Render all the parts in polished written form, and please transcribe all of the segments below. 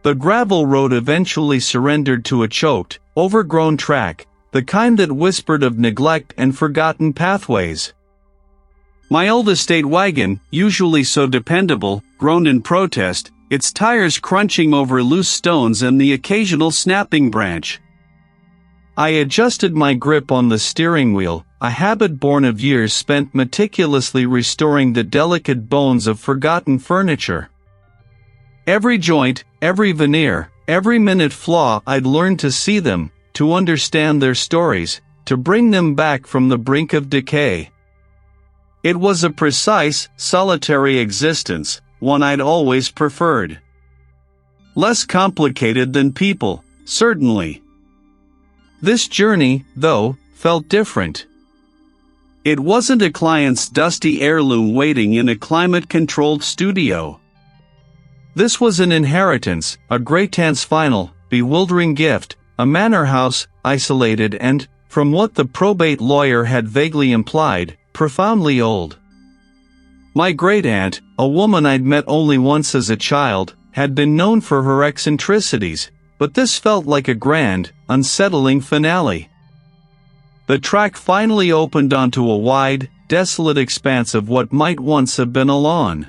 The gravel road eventually surrendered to a choked, overgrown track, the kind that whispered of neglect and forgotten pathways. My old estate wagon, usually so dependable, groaned in protest, its tires crunching over loose stones and the occasional snapping branch. I adjusted my grip on the steering wheel, a habit born of years spent meticulously restoring the delicate bones of forgotten furniture. Every joint, every veneer, every minute flaw, I'd learned to see them, to understand their stories, to bring them back from the brink of decay. It was a precise, solitary existence, one I'd always preferred. Less complicated than people, certainly. This journey, though, felt different. It wasn't a client's dusty heirloom waiting in a climate-controlled studio. This was an inheritance, a great aunt's final, bewildering gift, a manor house, isolated and, from what the probate lawyer had vaguely implied, profoundly old. My great-aunt, a woman I'd met only once as a child, had been known for her eccentricities, but this felt like a grand, unsettling finale. The track finally opened onto a wide, desolate expanse of what might once have been a lawn.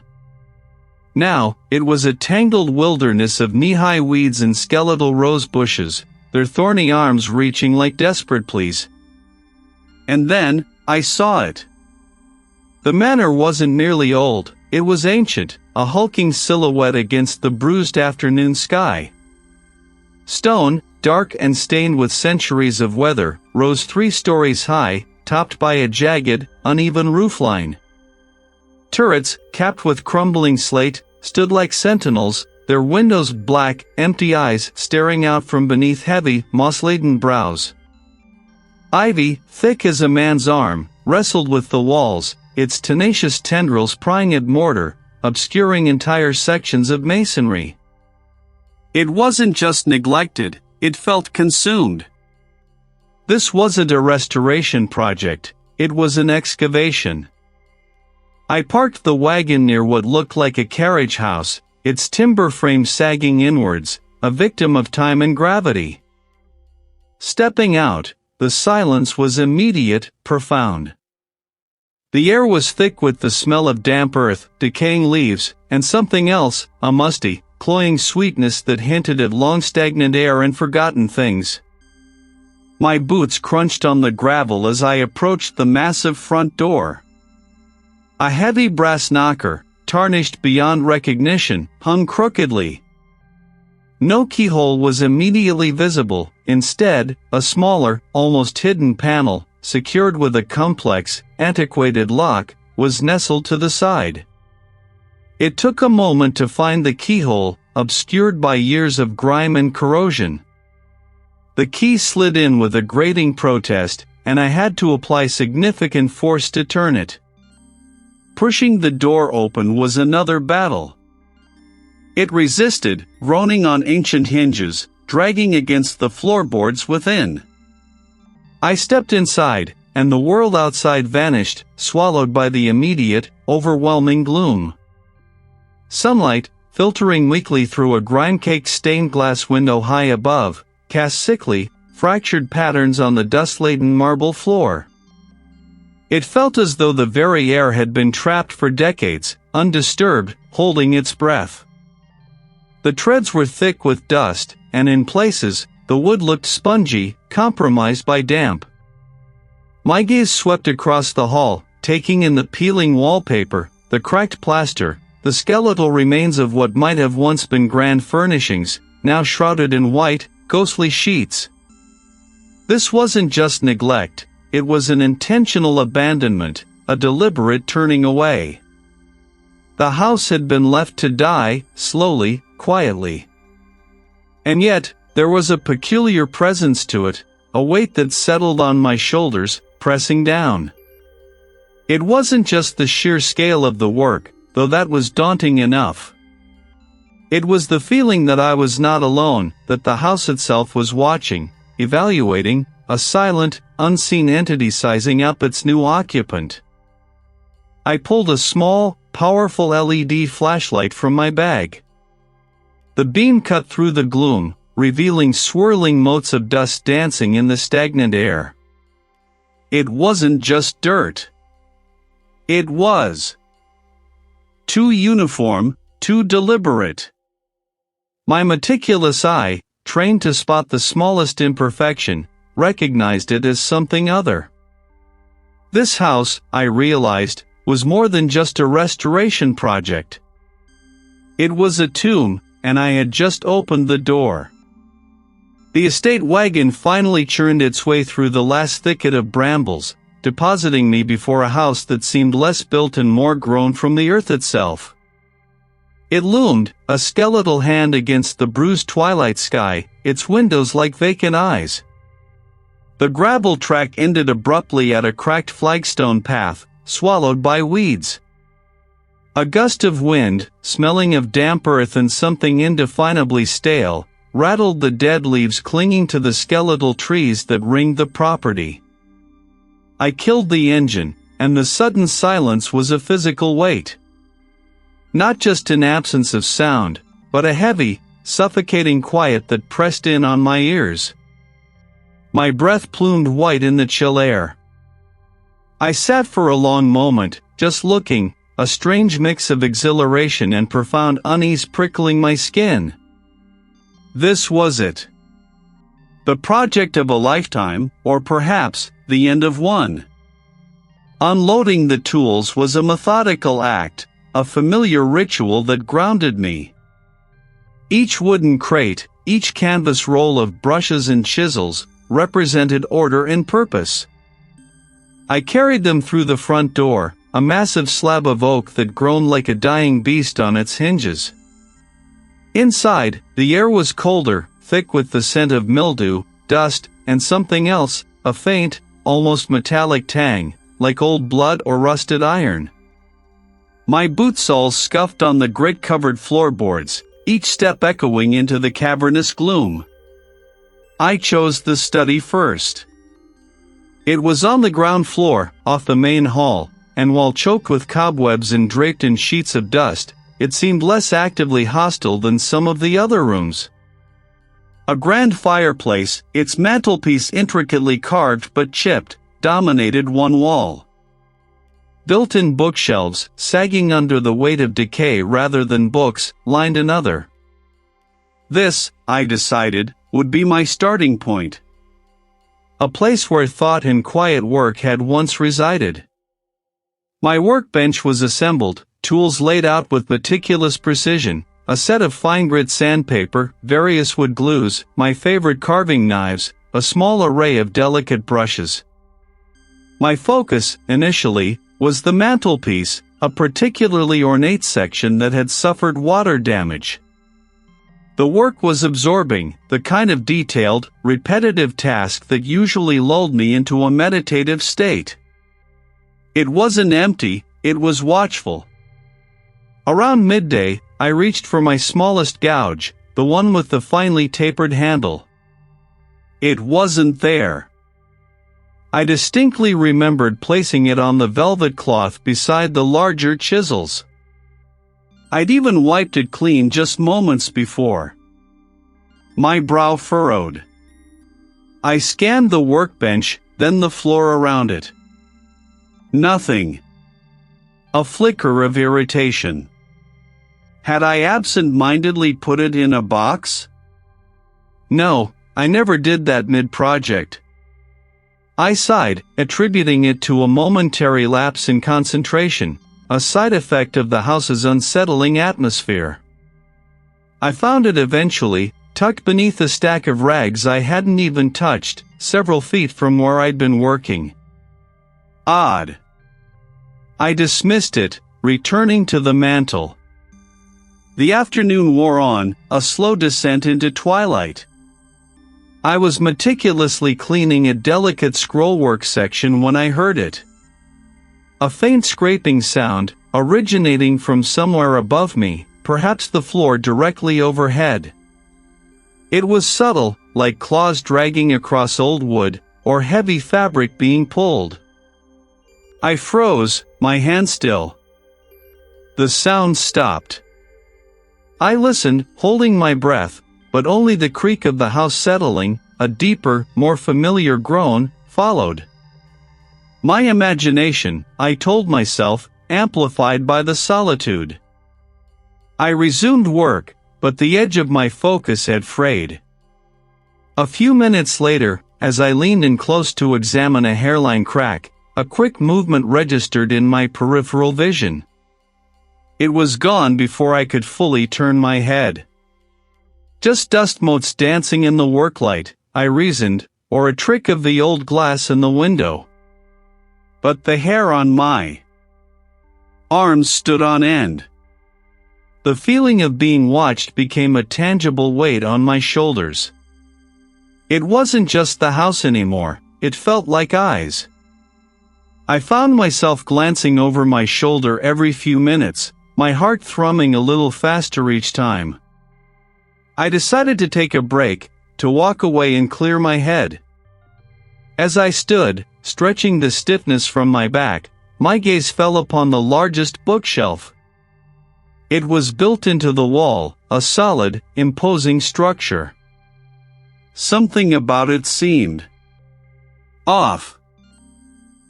Now, it was a tangled wilderness of knee-high weeds and skeletal rose bushes, their thorny arms reaching like desperate pleas. And then, I saw it. The manor wasn't merely old, it was ancient, a hulking silhouette against the bruised afternoon sky. Stone, dark and stained with centuries of weather, rose 3 stories high, topped by a jagged, uneven roofline. Turrets, capped with crumbling slate, stood like sentinels, their windows black, empty eyes staring out from beneath heavy, moss-laden brows. Ivy, thick as a man's arm, wrestled with the walls, its tenacious tendrils prying at mortar, obscuring entire sections of masonry. It wasn't just neglected, it felt consumed. This wasn't a restoration project, it was an excavation. I parked the wagon near what looked like a carriage house, its timber frame sagging inwards, a victim of time and gravity. Stepping out, the silence was immediate, profound. The air was thick with the smell of damp earth, decaying leaves, and something else, a musty, cloying sweetness that hinted at long-stagnant air and forgotten things. My boots crunched on the gravel as I approached the massive front door. A heavy brass knocker, tarnished beyond recognition, hung crookedly. No keyhole was immediately visible, instead, a smaller, almost hidden panel, secured with a complex, antiquated lock, was nestled to the side. It took a moment to find the keyhole, obscured by years of grime and corrosion. The key slid in with a grating protest, and I had to apply significant force to turn it. Pushing the door open was another battle. It resisted, groaning on ancient hinges, dragging against the floorboards within. I stepped inside, and the world outside vanished, swallowed by the immediate, overwhelming gloom. Sunlight, filtering weakly through a grime-caked stained glass window high above, cast sickly, fractured patterns on the dust-laden marble floor. It felt as though the very air had been trapped for decades, undisturbed, holding its breath. The treads were thick with dust, and in places, the wood looked spongy, compromised by damp. My gaze swept across the hall, taking in the peeling wallpaper, the cracked plaster, the skeletal remains of what might have once been grand furnishings, now shrouded in white, ghostly sheets. This wasn't just neglect, it was an intentional abandonment, a deliberate turning away. The house had been left to die, slowly, quietly. And yet, there was a peculiar presence to it, a weight that settled on my shoulders, pressing down. It wasn't just the sheer scale of the work, though that was daunting enough. It was the feeling that I was not alone, that the house itself was watching, evaluating, a silent, unseen entity sizing up its new occupant. I pulled a small, powerful LED flashlight from my bag. The beam cut through the gloom, revealing swirling motes of dust dancing in the stagnant air. It wasn't just dirt. It was too uniform, too deliberate. My meticulous eye, trained to spot the smallest imperfection, recognized it as something other. This house, I realized, was more than just a restoration project. It was a tomb, and I had just opened the door. The estate wagon finally churned its way through the last thicket of brambles, depositing me before a house that seemed less built and more grown from the earth itself. It loomed, a skeletal hand against the bruised twilight sky, its windows like vacant eyes. The gravel track ended abruptly at a cracked flagstone path, swallowed by weeds. A gust of wind, smelling of damp earth and something indefinably stale, rattled the dead leaves clinging to the skeletal trees that ringed the property. I killed the engine, and the sudden silence was a physical weight. Not just an absence of sound, but a heavy, suffocating quiet that pressed in on my ears. My breath plumed white in the chill air. I sat for a long moment, just looking, a strange mix of exhilaration and profound unease prickling my skin. This was it. The project of a lifetime, or perhaps, the end of one. Unloading the tools was a methodical act, a familiar ritual that grounded me. Each wooden crate, each canvas roll of brushes and chisels, represented order and purpose. I carried them through the front door, a massive slab of oak that groaned like a dying beast on its hinges. Inside, the air was colder, thick with the scent of mildew, dust, and something else, a faint, almost metallic tang, like old blood or rusted iron. My boot soles scuffed on the grit-covered floorboards, each step echoing into the cavernous gloom. I chose the study first. It was on the ground floor, off the main hall, and while choked with cobwebs and draped in sheets of dust, it seemed less actively hostile than some of the other rooms. A grand fireplace, its mantelpiece intricately carved but chipped, dominated one wall. Built-in bookshelves, sagging under the weight of decay rather than books, lined another. This, I decided, would be my starting point. A place where thought and quiet work had once resided. My workbench was assembled, tools laid out with meticulous precision, a set of fine-grit sandpaper, various wood glues, my favorite carving knives, a small array of delicate brushes. My focus, initially, was the mantelpiece, a particularly ornate section that had suffered water damage. The work was absorbing, the kind of detailed, repetitive task that usually lulled me into a meditative state. It wasn't empty, it was watchful. Around midday, I reached for my smallest gouge, the one with the finely tapered handle. It wasn't there. I distinctly remembered placing it on the velvet cloth beside the larger chisels. I'd even wiped it clean just moments before. My brow furrowed. I scanned the workbench, then the floor around it. Nothing. A flicker of irritation. Had I absent-mindedly put it in a box? No, I never did that mid-project. I sighed, attributing it to a momentary lapse in concentration, a side effect of the house's unsettling atmosphere. I found it eventually, tucked beneath a stack of rags I hadn't even touched, several feet from where I'd been working. Odd. I dismissed it, returning to the mantel. The afternoon wore on, a slow descent into twilight. I was meticulously cleaning a delicate scrollwork section when I heard it. A faint scraping sound, originating from somewhere above me, perhaps the floor directly overhead. It was subtle, like claws dragging across old wood, or heavy fabric being pulled. I froze, my hand still. The sound stopped. I listened, holding my breath, but only the creak of the house settling, a deeper, more familiar groan, followed. My imagination, I told myself, amplified by the solitude. I resumed work, but the edge of my focus had frayed. A few minutes later, as I leaned in close to examine a hairline crack, a quick movement registered in my peripheral vision. It was gone before I could fully turn my head. Just dust motes dancing in the worklight, I reasoned, or a trick of the old glass in the window. But the hair on my arms stood on end. The feeling of being watched became a tangible weight on my shoulders. It wasn't just the house anymore, it felt like eyes. I found myself glancing over my shoulder every few minutes, my heart thrumming a little faster each time. I decided to take a break, to walk away and clear my head. As I stood, stretching the stiffness from my back, my gaze fell upon the largest bookshelf. It was built into the wall, a solid, imposing structure. Something about it seemed off.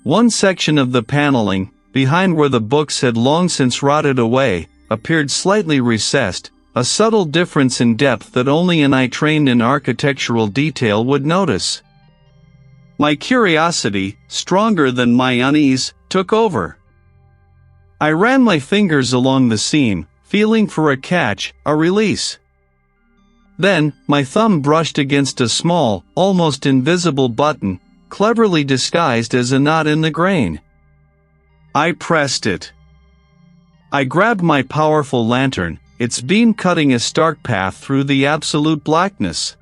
One section of the paneling, behind where the books had long since rotted away, appeared slightly recessed, a subtle difference in depth that only an eye trained in architectural detail would notice. My curiosity, stronger than my unease, took over. I ran my fingers along the seam, feeling for a catch, a release. Then, my thumb brushed against a small, almost invisible button, cleverly disguised as a knot in the grain. I pressed it. I grabbed my powerful lantern, its beam cutting a stark path through the absolute blackness.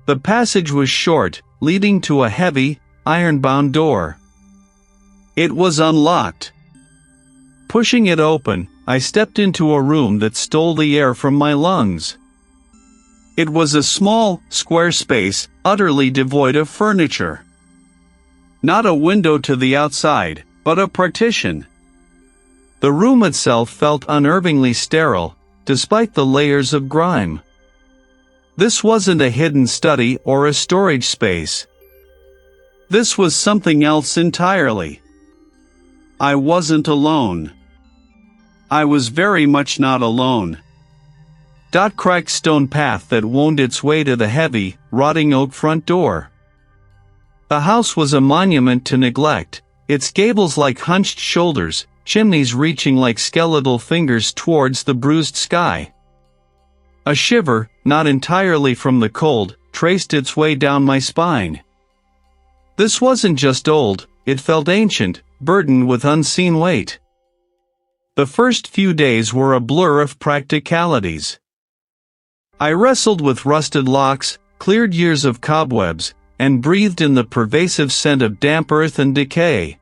The passage was short, leading to a heavy, iron-bound door. It was unlocked. Pushing it open, I stepped into a room that stole the air from my lungs. It was a small, square space, utterly devoid of furniture. Not a window to the outside, but a partition. The room itself felt unnervingly sterile, despite the layers of grime. This wasn't a hidden study or a storage space. This was something else entirely. I wasn't alone. I was very much not alone. Cracked stone path that wound its way to the heavy, rotting oak front door. The house was a monument to neglect, its gables like hunched shoulders, chimneys reaching like skeletal fingers towards the bruised sky. A shiver, not entirely from the cold, traced its way down my spine. This wasn't just old, it felt ancient, burdened with unseen weight. The first few days were a blur of practicalities. I wrestled with rusted locks, cleared years of cobwebs, and breathed in the pervasive scent of damp earth and decay.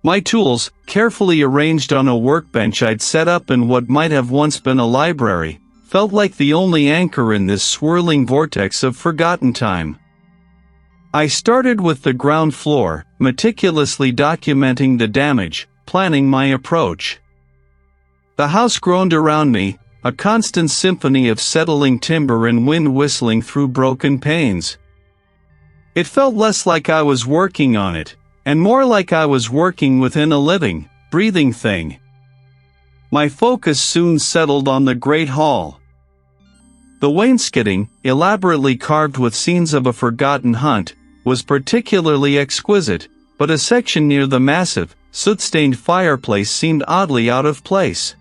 My tools, carefully arranged on a workbench I'd set up in what might have once been a library, felt like the only anchor in this swirling vortex of forgotten time. I started with the ground floor, meticulously documenting the damage, planning my approach. The house groaned around me, a constant symphony of settling timber and wind whistling through broken panes. It felt less like I was working on it, and more like I was working within a living, breathing thing. My focus soon settled on the great hall. The wainscoting, elaborately carved with scenes of a forgotten hunt, was particularly exquisite, but a section near the massive, soot-stained fireplace seemed oddly out of place.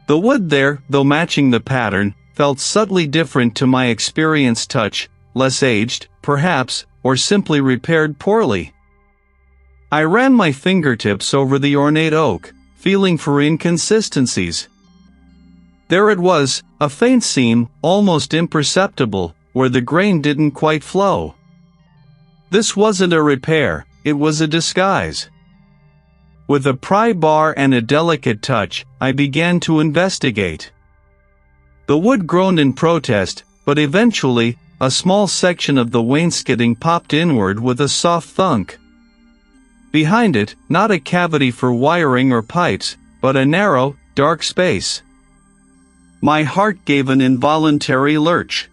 The wood there, though matching the pattern, felt subtly different to my experienced touch, less aged, perhaps, or simply repaired poorly. I ran my fingertips over the ornate oak, feeling for inconsistencies. There it was, a faint seam, almost imperceptible, where the grain didn't quite flow. This wasn't a repair, it was a disguise. With a pry bar and a delicate touch, I began to investigate. The wood groaned in protest, but eventually, a small section of the wainscoting popped inward with a soft thunk. Behind it, not a cavity for wiring or pipes, but a narrow, dark space. My heart gave an involuntary lurch.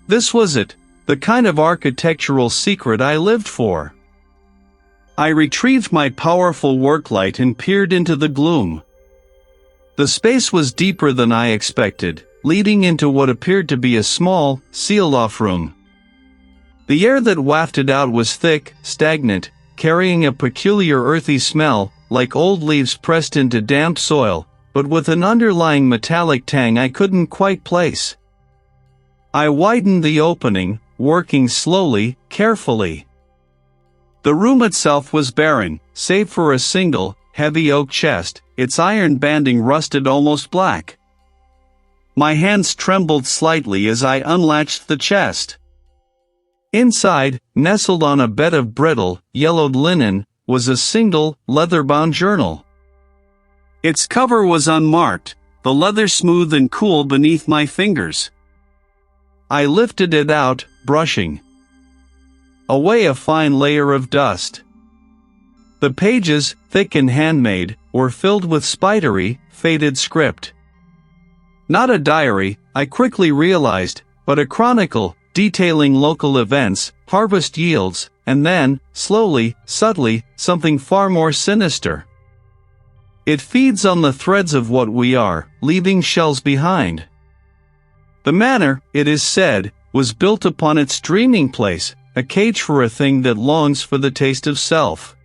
This was it, the kind of architectural secret I lived for. I retrieved my powerful worklight and peered into the gloom. The space was deeper than I expected, leading into what appeared to be a small, sealed-off room. The air that wafted out was thick, stagnant, carrying a peculiar earthy smell, like old leaves pressed into damp soil, but with an underlying metallic tang I couldn't quite place. I widened the opening, working slowly, carefully. The room itself was barren, save for a single, heavy oak chest, its iron banding rusted almost black. My hands trembled slightly as I unlatched the chest. Inside, nestled on a bed of brittle, yellowed linen, was a single, leather-bound journal. Its cover was unmarked, the leather smooth and cool beneath my fingers. I lifted it out, brushing away a fine layer of dust. The pages, thick and handmade, were filled with spidery, faded script. Not a diary, I quickly realized, but a chronicle, detailing local events, harvest yields, and then, slowly, subtly, something far more sinister. It feeds on the threads of what we are, leaving shells behind. The manor, it is said, was built upon its dreaming place, a cage for a thing that longs for the taste of self.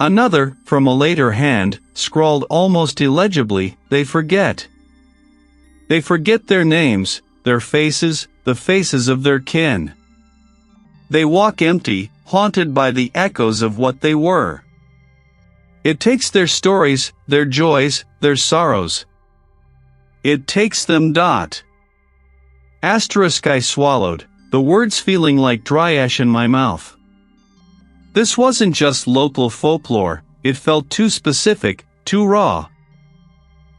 Another, from a later hand, scrawled almost illegibly, they forget. They forget their names, their faces, the faces of their kin. They walk empty, haunted by the echoes of what they were. It takes their stories, their joys, their sorrows. It takes them. Asterisk I swallowed, the words feeling like dry ash in my mouth. This wasn't just local folklore, it felt too specific, too raw.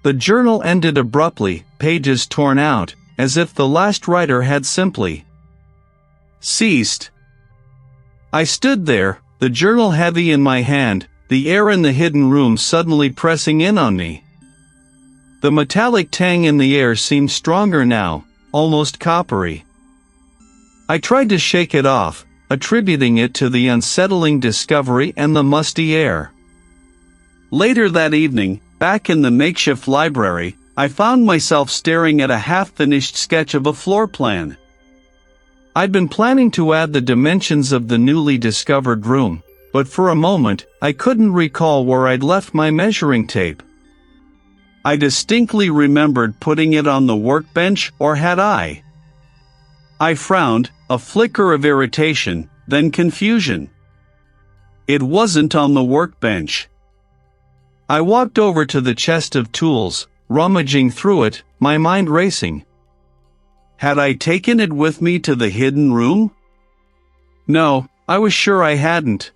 The journal ended abruptly, pages torn out, as if the last writer had simply ceased. I stood there, the journal heavy in my hand, the air in the hidden room suddenly pressing in on me. The metallic tang in the air seemed stronger now, almost coppery. I tried to shake it off, attributing it to the unsettling discovery and the musty air. Later that evening, back in the makeshift library, I found myself staring at a half-finished sketch of a floor plan. I'd been planning to add the dimensions of the newly discovered room, but for a moment, I couldn't recall where I'd left my measuring tape. I distinctly remembered putting it on the workbench, or had I? I frowned, a flicker of irritation, then confusion. It wasn't on the workbench. I walked over to the chest of tools, rummaging through it, my mind racing. Had I taken it with me to the hidden room? No, I was sure I hadn't.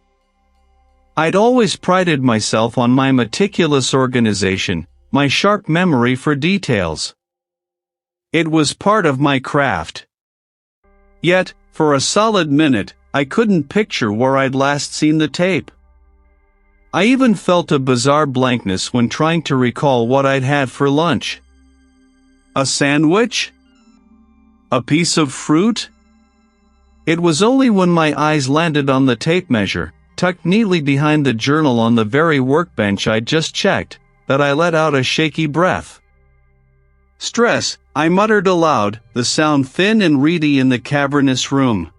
I'd always prided myself on my meticulous organization, my sharp memory for details. It was part of my craft. Yet, for a solid minute, I couldn't picture where I'd last seen the tape. I even felt a bizarre blankness when trying to recall what I'd had for lunch. A sandwich? A piece of fruit? It was only when my eyes landed on the tape measure, tucked neatly behind the journal on the very workbench I'd just checked, that I let out a shaky breath. Stress, I muttered aloud, the sound thin and reedy in the cavernous room.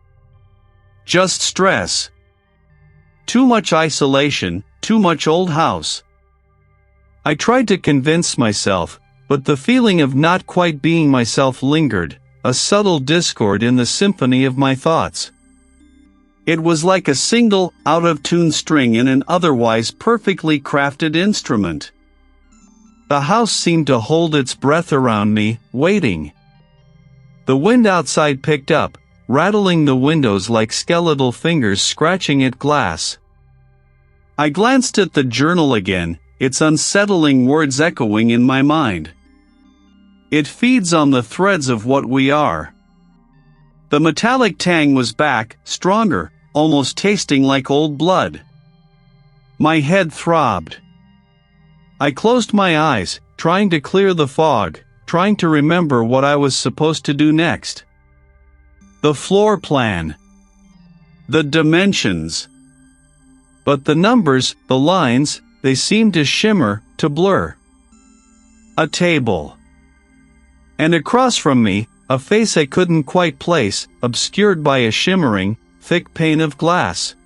Just stress. Too much isolation, too much old house. I tried to convince myself, but the feeling of not quite being myself lingered, a subtle discord in the symphony of my thoughts. It was like a single, out-of-tune string in an otherwise perfectly crafted instrument. The house seemed to hold its breath around me, waiting. The wind outside picked up, rattling the windows like skeletal fingers scratching at glass. I glanced at the journal again, its unsettling words echoing in my mind. It feeds on the threads of what we are. The metallic tang was back, stronger, almost tasting like old blood. My head throbbed. I closed my eyes, trying to clear the fog, trying to remember what I was supposed to do next. The floor plan. The dimensions. But the numbers, the lines, they seemed to shimmer, to blur. A table. And across from me, a face I couldn't quite place, obscured by a shimmering, thick pane of glass.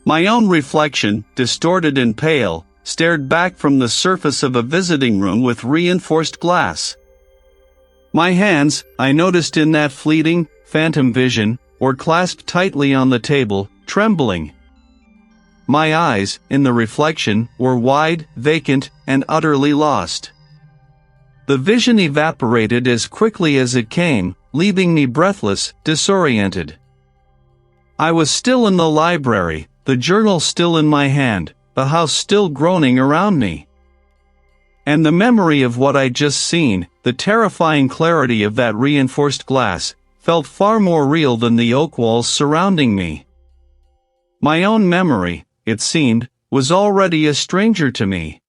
My own reflection, distorted and pale, stared back from the surface of a visiting room with reinforced glass. My hands, I noticed in that fleeting, phantom vision, were clasped tightly on the table, trembling. My eyes, in the reflection, were wide, vacant, and utterly lost. The vision evaporated as quickly as it came, leaving me breathless, disoriented. I was still in the library, the journal still in my hand, the house still groaning around me. And the memory of what I'd just seen, the terrifying clarity of that reinforced glass, felt far more real than the oak walls surrounding me. My own memory, it seemed, was already a stranger to me.